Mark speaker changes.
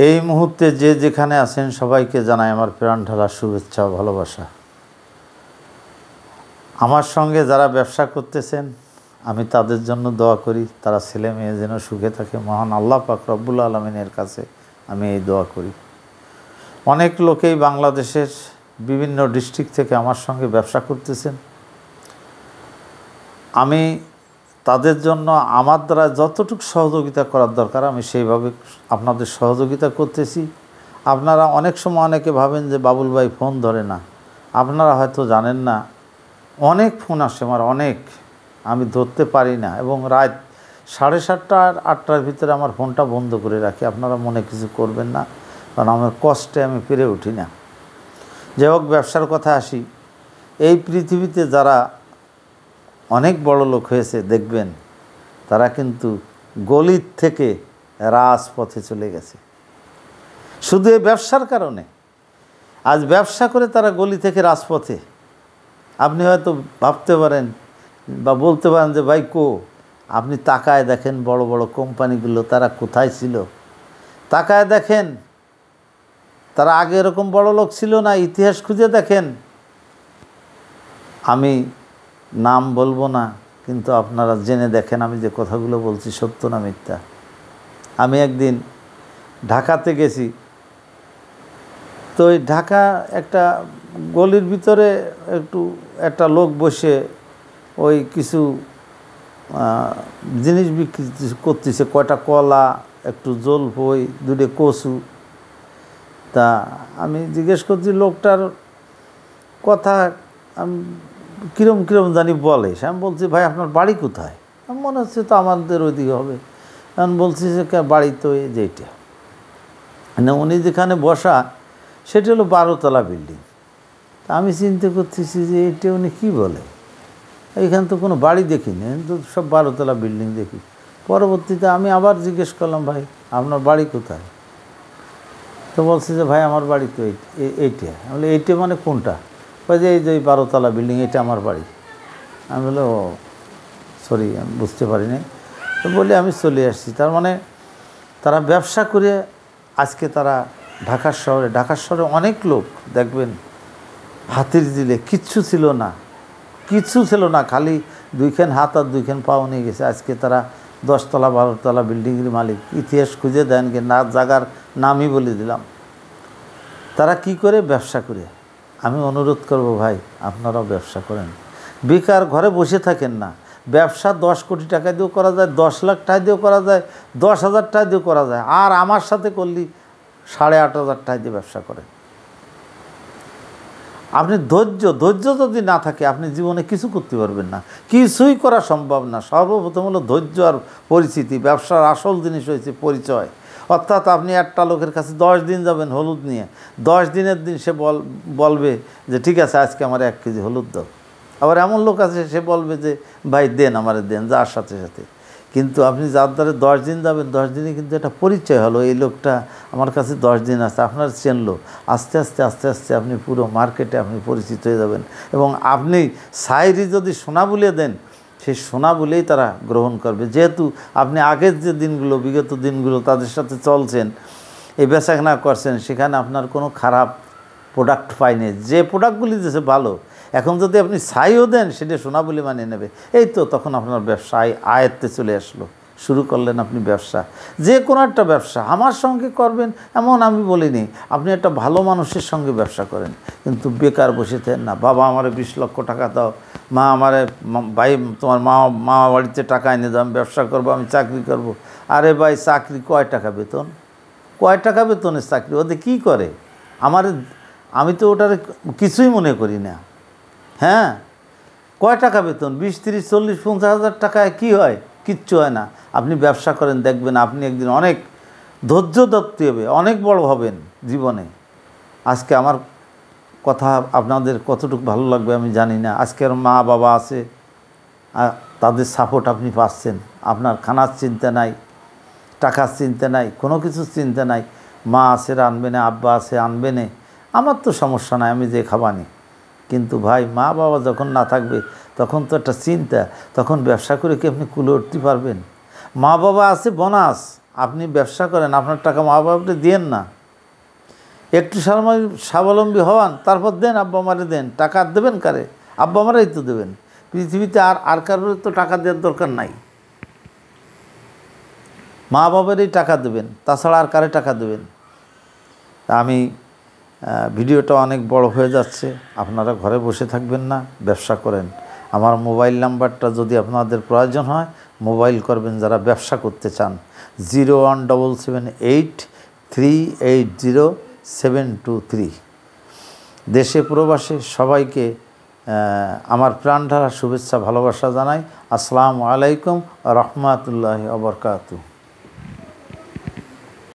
Speaker 1: এই মুহূর্তে যে যেখানে আছেন সবাইকে জানাই আমার প্রাণ ঢালা শুভেচ্ছা ও ভালোবাসা। আমার সঙ্গে যারা ব্যবসা করতেছেন আমি তাদের জন্য দোয়া করি, তারা ছেলে মেয়ে যেন সুখে থাকে। মহান আল্লাহ পাক রব্বুল আলামিনের কাছে আমি এই দোয়া করি। অনেক লোকেই বাংলাদেশের বিভিন্ন ডিস্ট্রিক্ট থেকে আমার সঙ্গে ব্যবসা করতেছেন। আমি তাদের জন্য আমার দ্বারা যতটুকু সহযোগিতা করার দরকার আমি সেইভাবে আপনাদের সহযোগিতা করতেছি। আপনারা অনেক সময় অনেকে ভাবেন যে বাবুল ভাই ফোন ধরে না। আপনারা হয়তো জানেন না, অনেক ফোন আসে আমার, অনেক, আমি ধরতে পারি না এবং রাত 7:30 আর 8টার ভিতরে আমার ফোনটা বন্ধ করে রাখি। আপনারা মনে কিছু করবেন না, কারণ আমার কষ্টে আমি পেরে উঠি না। যাই হোক, ব্যবসার কথা আসি। এই পৃথিবীতে যারা অনেক বড় লোক হয়েছে দেখবেন তারা কিন্তু গলির থেকে রাজপথে চলে গেছে শুধু এই ব্যবসার কারণে। আজ ব্যবসা করে তারা গলি থেকে রাজপথে। আপনি হয়তো ভাবতে পারেন বা বলতে পারেন যে ভাই আপনি তাকায় দেখেন বড় বড় কোম্পানিগুলো তারা কোথায় ছিল, তাকায় দেখেন তারা আগে এরকম বড় লোক ছিল না, ইতিহাস খুঁজে দেখেন। আমি নাম বলবো না, কিন্তু আপনারা জেনে দেখেন আমি যে কথাগুলো বলছি সত্য না মিথ্যা। আমি একদিন ঢাকাতে গেছি, তো ওই ঢাকা একটা গলির ভিতরে একটা লোক বসে ওই কিছু জিনিস বিক্রি করতেছে, কয়টা কলা, একটু জলপাই, 2টে কচু। তা আমি জিজ্ঞেস করছি লোকটার কথা, আমি কিরম কিরম জানি বলে। আমি বলছি ভাই আপনার বাড়ি কোথায়? মনে হচ্ছে তো আমাদের ওইদিকে হবে। আমি বলছি যে বাড়ি তো এই যেটা না, উনি যেখানে বসা সেটা হলো 12তলা বিল্ডিং। তা আমি চিন্তা করতেছি যে এটা উনি কী বলে, এইখানে তো কোনো বাড়ি দেখিনি, তো সব 12তলা বিল্ডিং দেখি। পরবর্তীতে আমি আবার জিজ্ঞেস করলাম ভাই আপনার বাড়ি কোথায়? তো বলছে যে ভাই আমার বাড়ি তো এইটা। আমি বলি এইটা মানে কোনটা? ওই যে এই যে 12তলা বিল্ডিং, এটা আমার বাড়ি। আমি বললো ও সরি, আমি বুঝতে পারিনি। তো বলি আমি চলে আসছি। তার মানে তারা ব্যবসা করে আজকে তারা ঢাকার শহরে অনেক লোক দেখবেন হাতির দিলে কিচ্ছু ছিল না, খালি 2খান হাত আর 2খান পাও নিয়ে গেছে। আজকে তারা 10তলা 12তলা বিল্ডিংয়ের মালিক। ইতিহাস খুঁজে দেন কি না, জায়গার নামই বলে দিলাম। তারা কি করে? ব্যবসা করে। আমি অনুরোধ করব ভাই আপনারাও ব্যবসা করেন, বেকার ঘরে বসে থাকেন না। ব্যবসা 10 কোটি টাকা দিয়েও করা যায়, 10 লাখ টাকা দিয়েও করা যায়, 10,000 টাকা দিয়েও করা যায়। আর আমার সাথে করলি 8,500 টাকা দিয়ে ব্যবসা করেন। আপনি ধৈর্য যদি না থাকে আপনি জীবনে কিছু করতে পারবেন না, কিছুই করা সম্ভব না। সর্বপ্রথম হলো ধৈর্য আর পরিচিতি। ব্যবসার আসল জিনিস হয়েছে পরিচয়। অর্থাৎ আপনি একটা লোকের কাছে 10 দিন যাবেন হলুদ নিয়ে, 10 দিনের দিন সে বলবে যে ঠিক আছে আজকে আমার 1 কেজি হলুদ দাও। আবার এমন লোক আছে সে বলবে যে ভাই দেন, আমারে দেন, যার সাথে সাথে। কিন্তু আপনি যার দ্বারা 10 দিন যাবেন, 10 দিনে কিন্তু একটা পরিচয় হলো, এই লোকটা আমার কাছে 10 দিন আছে, আপনার চেনলো। আস্তে আস্তে আপনি পুরো মার্কেটে আপনি পরিচিত হয়ে যাবেন। এবং আপনি সাইরি যদি সোনা বলে দেন, সেই সোনা বলেই তারা গ্রহণ করবে। যেহেতু আপনি আগের যে দিনগুলো, বিগত দিনগুলো তাদের সাথে চলছেন, এই বেচাকেনা করছেন, সেখানে আপনার কোনো খারাপ প্রোডাক্ট পাইনি। যে প্রোডাক্টগুলি দিয়েছে ভালো। এখন যদি আপনি ছাইও দেন সেটা সোনা বলে মানিয়ে নেবে। এই তো তখন আপনার ব্যবসা আয়ত্তে চলে আসলো, শুরু করলেন আপনি ব্যবসা। যে কোনো একটা ব্যবসা আমার সঙ্গে করবেন এমন আমি বলিনি। আপনি একটা ভালো মানুষের সঙ্গে ব্যবসা করেন, কিন্তু বেকার বসে থাকেন না। বাবা আমারে 20 লক্ষ টাকা দাও, মা আমারে, ভাই তোমার মা বাড়িতে টাকা এনে দাও, আমি ব্যবসা করবো, আমি চাকরি করব। আরে ভাই চাকরি কয় টাকা বেতন? কয় টাকা বেতনের চাকরি? ওদের কী করে? আমি তো ওটার কিছুই মনে করি না। হ্যাঁ, কয় টাকা বেতন? 20, 30, 40, 50,000 টাকায় কী হয়? কিচ্ছু হয় না। আপনি ব্যবসা করেন দেখবেন আপনি একদিন অনেক ধৈর্য ধরতে হবে, অনেক বড় হবেন জীবনে। আজকে আমার কথা আপনাদের কতটুকু ভালো লাগবে আমি জানি না। আজকের মা বাবা আছে, তাদের সাপোর্ট আপনি পাচ্ছেন। আপনার খানার চিন্তা নাই, টাকার চিন্তা নাই, কোনো কিছুর চিন্তা নাই। মা আছে আনবে না, আব্বা আছে আনবে না, আমার তো সমস্যা নাই, আমি যে খাবানি। কিন্তু ভাই মা বাবা যখন না থাকবে তখন তো একটা চিন্তা। তখন ব্যবসা করে কি আপনি কুলে উঠতে পারবেন? মা বাবা আছে বোনাস, আপনি ব্যবসা করেন, আপনার টাকা মা বাবাকে দিয়েন না। একটু স্বাবলম্বী হওয়ান, তারপর দেন, আব্বা মারে দেন। টাকা দেবেন কারে? আব্বা মারাই তো দেবেন। পৃথিবীতে আর কারোর তো টাকা দেওয়ার দরকার নাই। মা বাবারই টাকা দেবেন, তাছাড়া আর কারে টাকা দেবেন? আমি ভিডিওটা অনেক বড় হয়ে যাচ্ছে, আপনারা ঘরে বসে থাকবেন না, ব্যবসা করেন। আমার মোবাইল নাম্বারটা যদি আপনাদের প্রয়োজন হয়, মোবাইল করবেন যারা ব্যবসা করতে চান। 01778380723। দেশে প্রবাসে সবাইকে আমার প্রাণঢালা শুভেচ্ছা ভালোবাসা জানাই। আসসালামু আলাইকুম রহমতুল্লাহি ওয়া বারাকাতুহু।